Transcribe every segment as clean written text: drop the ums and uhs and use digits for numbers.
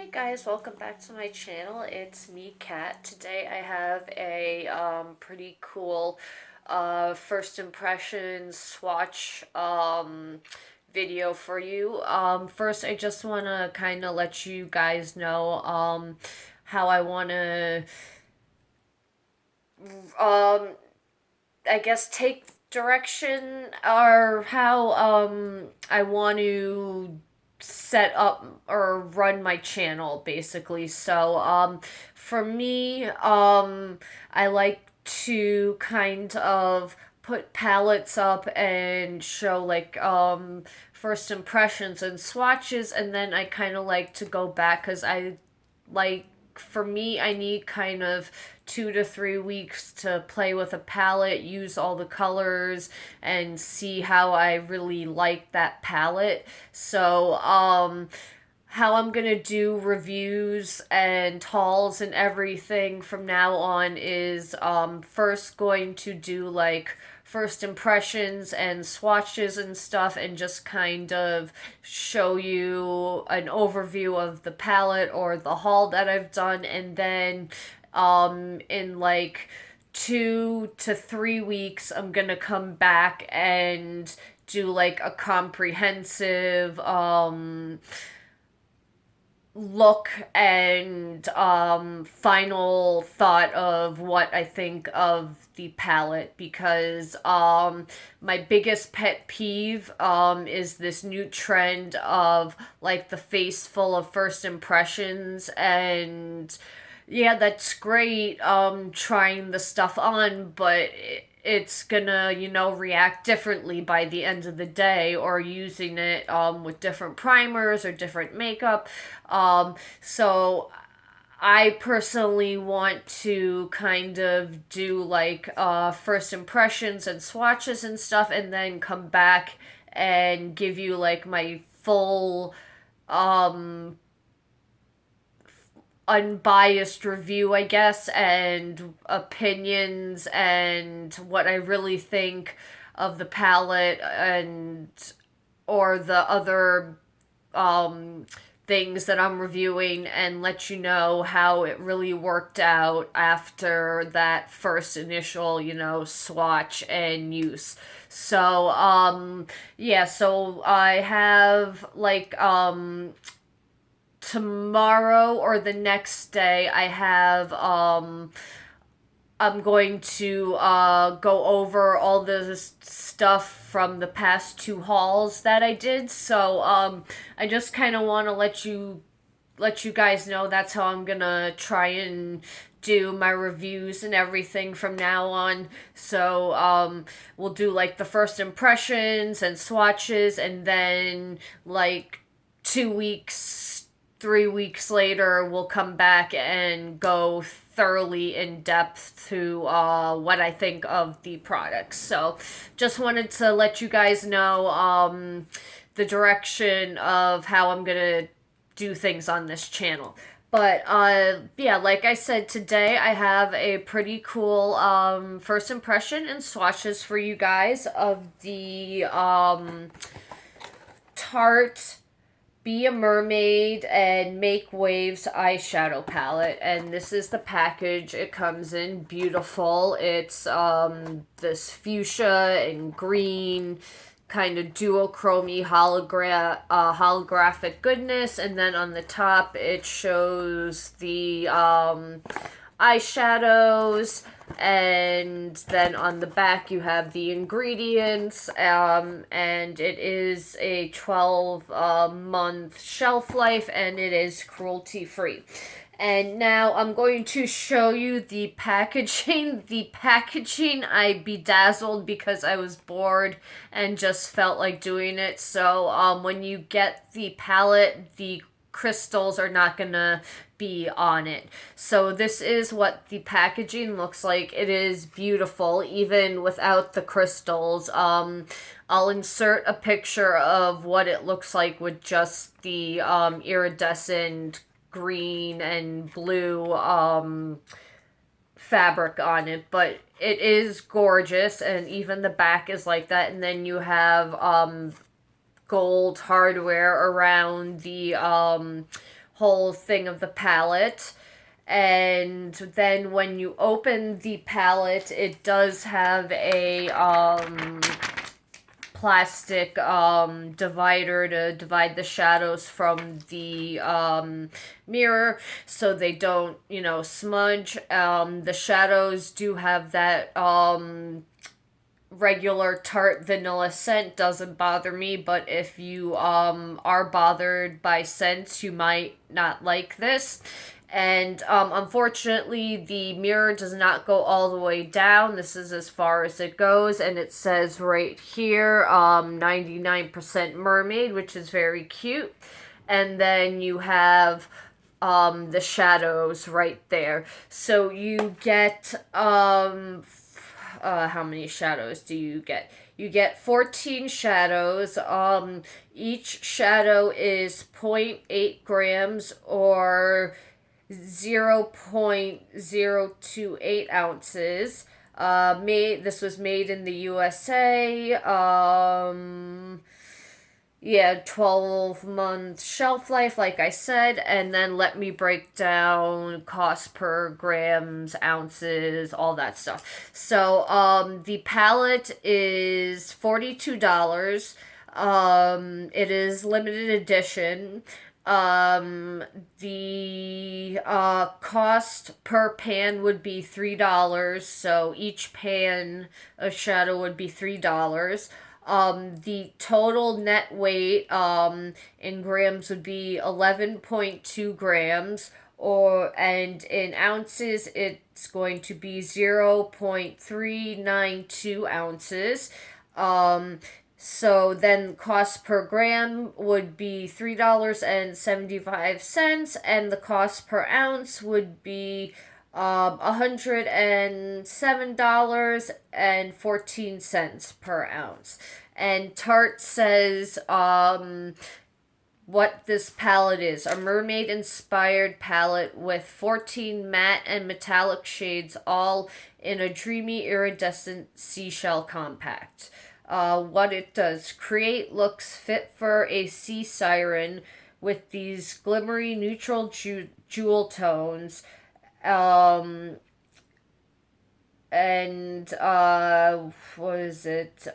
Hey guys, welcome back to my channel. It's me, Kat. Today I have a pretty cool first impressions swatch video for you. First, I just want to kind of let you guys know how I want to um, I guess take direction, or how I want to set up or run my channel basically. So for me, I like to kind of put palettes up and show like first impressions and swatches, and then I kind of like to go back because I like, for me, I need kind of 2 to 3 weeks to play with a palette, use all the colors, and see how I really like that palette. So, how I'm gonna do reviews and hauls and everything from now on is first going to do like first impressions and swatches and stuff, and just kind of show you an overview of the palette or the haul that I've done, and then in like 2 to 3 weeks I'm gonna come back and do like a comprehensive look and final thought of what I think of the palette, because my biggest pet peeve is this new trend of like the face full of first impressions. And yeah, that's great trying the stuff on, but it's gonna, react differently by the end of the day, or using it with different primers or different makeup. So I personally want to kind of do like first impressions and swatches and stuff, and then come back and give you like my full um unbiased review, I guess, and opinions, and what I really think of the palette, and or the other things that I'm reviewing, and let you know how it really worked out after that first initial, swatch and use. So, yeah, so I have like tomorrow or the next day I have I'm going to go over all the stuff from the past two hauls that I did. So I just kind of want to let you guys know that's how I'm gonna try and do my reviews and everything from now on. So we'll do like the first impressions and swatches, and then like 2 weeks, 3 weeks later, we'll come back and go thoroughly in depth to what I think of the products. So just wanted to let you guys know the direction of how I'm gonna do things on this channel. But yeah, like I said, today I have a pretty cool first impression and swatches for you guys of the Tarte Be a Mermaid and Make Waves eyeshadow palette. And this is the package it comes in. Beautiful. It's this fuchsia and green kind of duochromy holographic goodness, and then on the top it shows the eyeshadows, and then on the back you have the ingredients, and it is a 12 month shelf life, and it is cruelty free. And now I'm going to show you the packaging. The packaging I bedazzled because I was bored and just felt like doing it. So when you get the palette, the crystals are not gonna be on it. So this is what the packaging looks like. It is beautiful even without the crystals. I'll insert a picture of what it looks like with just the iridescent green and blue fabric on it, but it is gorgeous, and even the back is like that. And then you have gold hardware around the whole thing of the palette. And then when you open the palette, it does have a plastic divider to divide the shadows from the mirror so they don't, smudge. The shadows do have that regular Tarte vanilla scent. Doesn't bother me, but if you are bothered by scents, you might not like this. And unfortunately, the mirror does not go all the way down. This is as far as it goes, and it says right here 99% mermaid, which is very cute. And then you have the shadows right there. So you get how many shadows do you get? You get 14 shadows. Each shadow is 0.8 grams or 0.028 ounces. This was made in the USA. 12-month shelf life, like I said, and then let me break down cost per grams, ounces, all that stuff. So, the palette is $42. It is limited edition. The cost per pan would be $3, so each pan of shadow would be $3. The total net weight in grams would be 11.2 grams, and in ounces it's going to be 0.392 ounces. So then cost per gram would be $3.75, and the cost per ounce would be $107.14 per ounce. And Tarte says what this palette is: a mermaid inspired palette with 14 matte and metallic shades, all in a dreamy iridescent seashell compact. What it does: create looks fit for a sea siren with these glimmery neutral jewel tones. And what is it?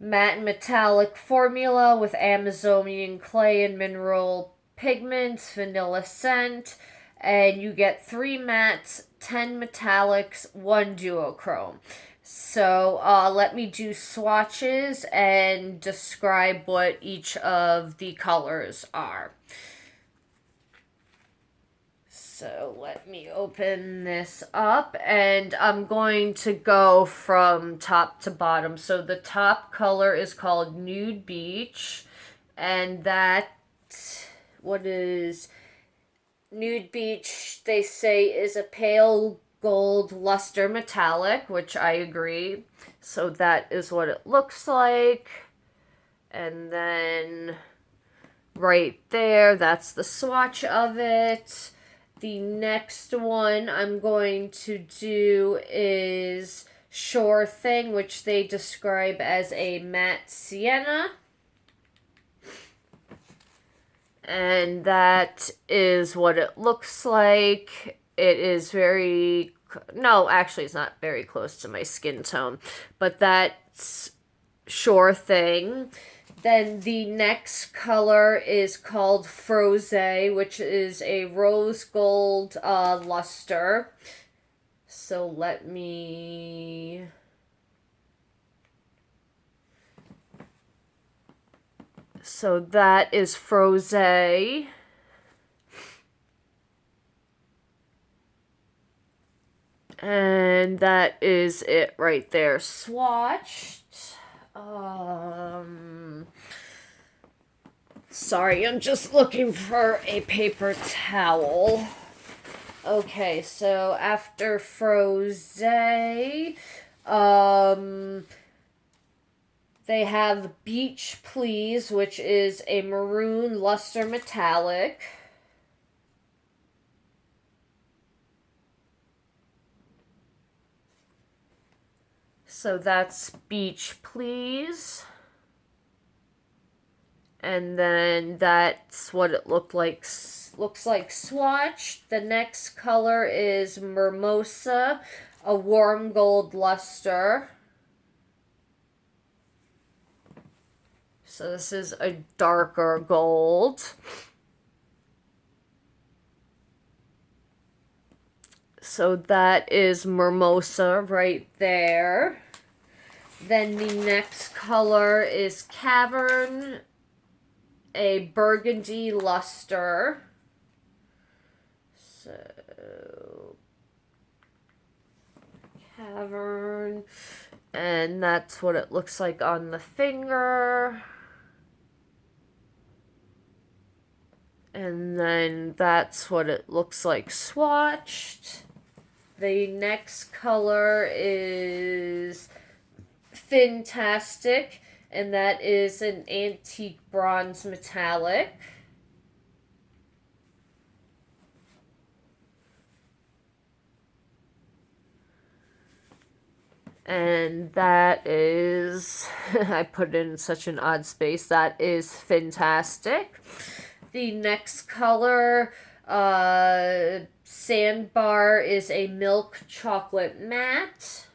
Matte and metallic formula with Amazonian clay and mineral pigments, vanilla scent, and you get 3 mattes, 10 metallics, 1 duochrome. So let me do swatches and describe what each of the colors are. So let me open this up, and I'm going to go from top to bottom. So the top color is called Nude Beach, and what is Nude Beach, they say, is a pale gold luster metallic, which I agree. So that is what it looks like. And then right there, that's the swatch of it. The next one I'm going to do is Sure Thing, which they describe as a matte sienna. And that is what it looks like. It is actually it's not very close to my skin tone, but that's Sure Thing. Then the next color is called Froze, which is a rose gold luster. So So that is Froze. And that is it right there, swatched. Sorry, I'm just looking for a paper towel. Okay, so after Froze, they have Beach Please, which is a maroon luster metallic. So that's Beach Please. And then that's what it looks like swatched. The next color is Mimosa, a warm gold luster. So this is a darker gold. So that is Mimosa right there. Then the next color is Cavern, a burgundy luster. So, Cavern. And that's what it looks like on the finger. And then that's what it looks like swatched. The next color is Fantastic, and that is an antique bronze metallic. And that is, I put it in such an odd space, that is Fantastic. The next color, Sandbar, is a milk chocolate matte.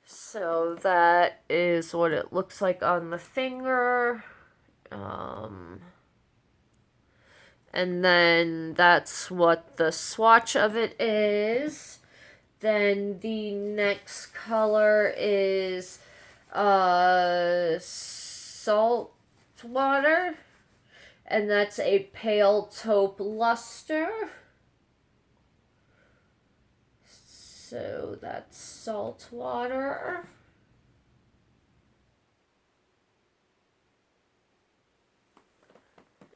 So that is what it looks like on the finger. And then that's what the swatch of it is. Then the next color is Salt Water, and that's a pale taupe luster. So that's Salt Water.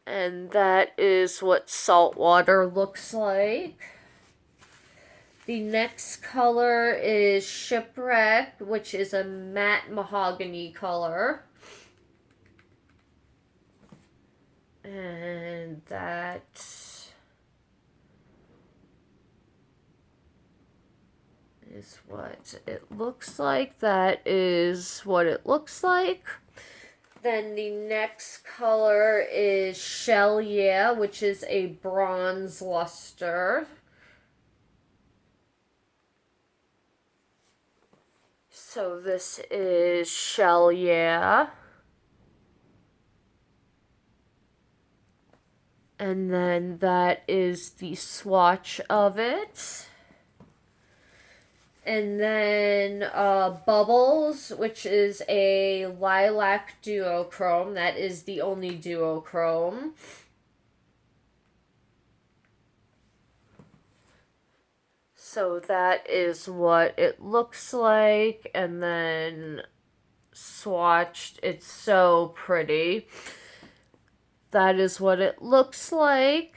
And that is what salt water looks like. The next color is Shipwreck, which is a matte mahogany color. And that is what it looks like. That is what it looks like. Then the next color is Shell Yeah, which is a bronze luster. So this is Shell Yeah. And then that is the swatch of it. And then Bubbles, which is a lilac duochrome. That is the only duochrome. So that is what it looks like. And then swatched. It's so pretty. That is what it looks like.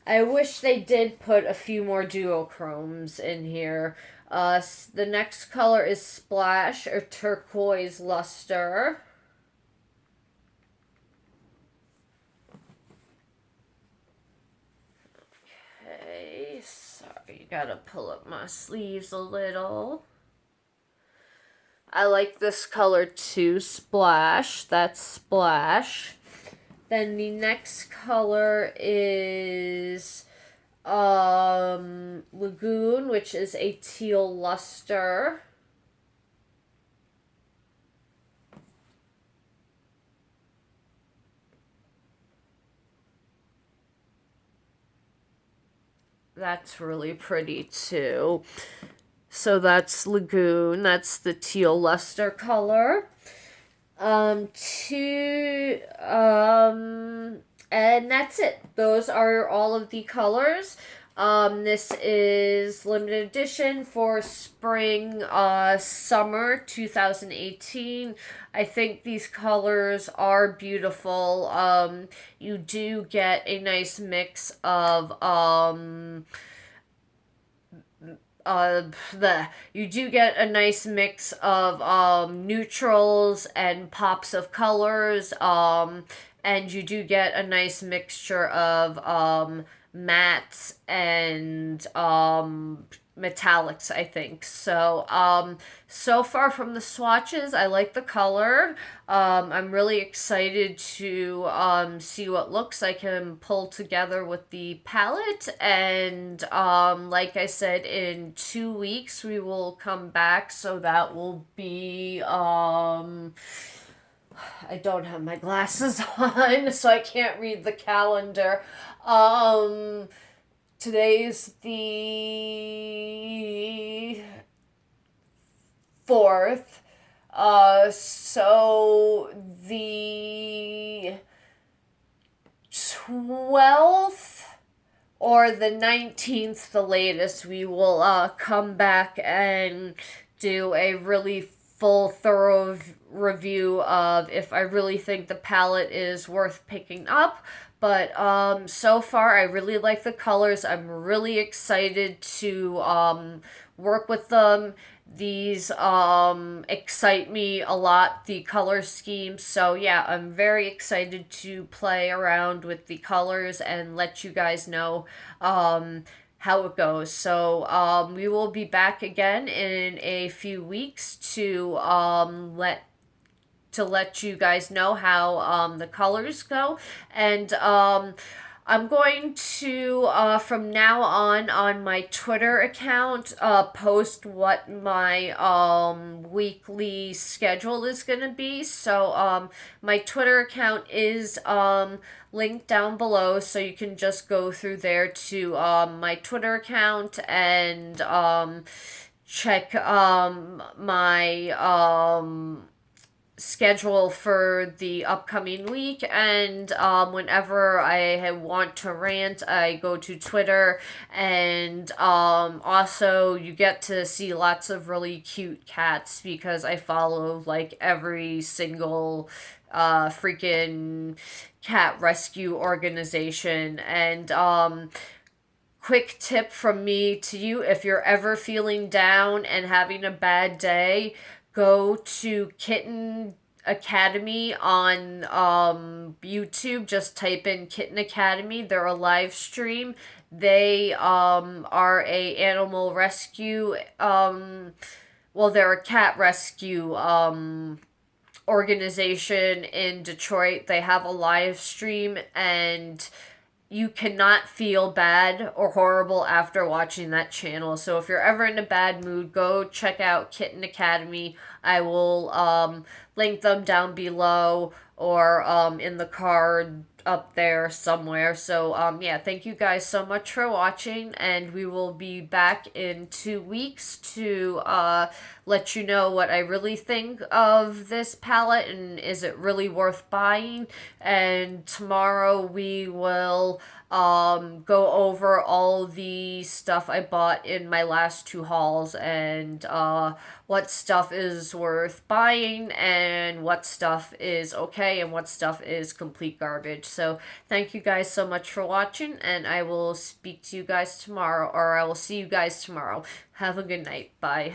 I wish they did put a few more duochromes in here. The next color is Splash, or turquoise luster. Okay, sorry, gotta pull up my sleeves a little. I like this color too, Splash. That's Splash. Then the next color is Lagoon, which is a teal luster. That's really pretty too. So that's Lagoon. That's the teal luster color. And that's it. Those are all of the colors. This is limited edition for spring, summer 2018. I think these colors are beautiful. You do get a nice mix of, you do get a nice mix of neutrals and pops of colors, and you do get a nice mixture of mattes, and metallics, I think. So, so far from the swatches, I like the color. I'm really excited to see what looks I can pull together with the palette. And like I said, in 2 weeks we will come back. So that will be I don't have my glasses on, so I can't read the calendar. Um, Today's the 4th. So the 12th or the 19th, the latest, we will come back and do a really full, thorough review of if I really think the palette is worth picking up. But so far, I really like the colors. I'm really excited to work with them. These excite me a lot, the color scheme. So yeah, I'm very excited to play around with the colors and let you guys know how it goes. So we will be back again in a few weeks to let you guys know how the colors go. And I'm going to, from now on my Twitter account, post what my weekly schedule is going to be. So my Twitter account is linked down below, so you can just go through there to my Twitter account and check my schedule for the upcoming week. And whenever I want to rant, I go to Twitter. And also you get to see lots of really cute cats because I follow like every single freaking cat rescue organization. And quick tip from me to you: if you're ever feeling down and having a bad day, go to Kitten Academy on YouTube. Just type in Kitten Academy. They're a live stream. They are a animal rescue. Well, they're a cat rescue organization in Detroit. They have a live stream, and you cannot feel bad or horrible after watching that channel. So if you're ever in a bad mood, go check out Kitten Academy. I will link them down below or in the card up there somewhere. So yeah, thank you guys so much for watching, and we will be back in 2 weeks to let you know what I really think of this palette and is it really worth buying. And tomorrow we will go over all the stuff I bought in my last 2 hauls, and what stuff is worth buying and what stuff is okay and what stuff is complete garbage. So thank you guys so much for watching, and I will speak to you guys tomorrow, or I will see you guys tomorrow. Have a good night. Bye.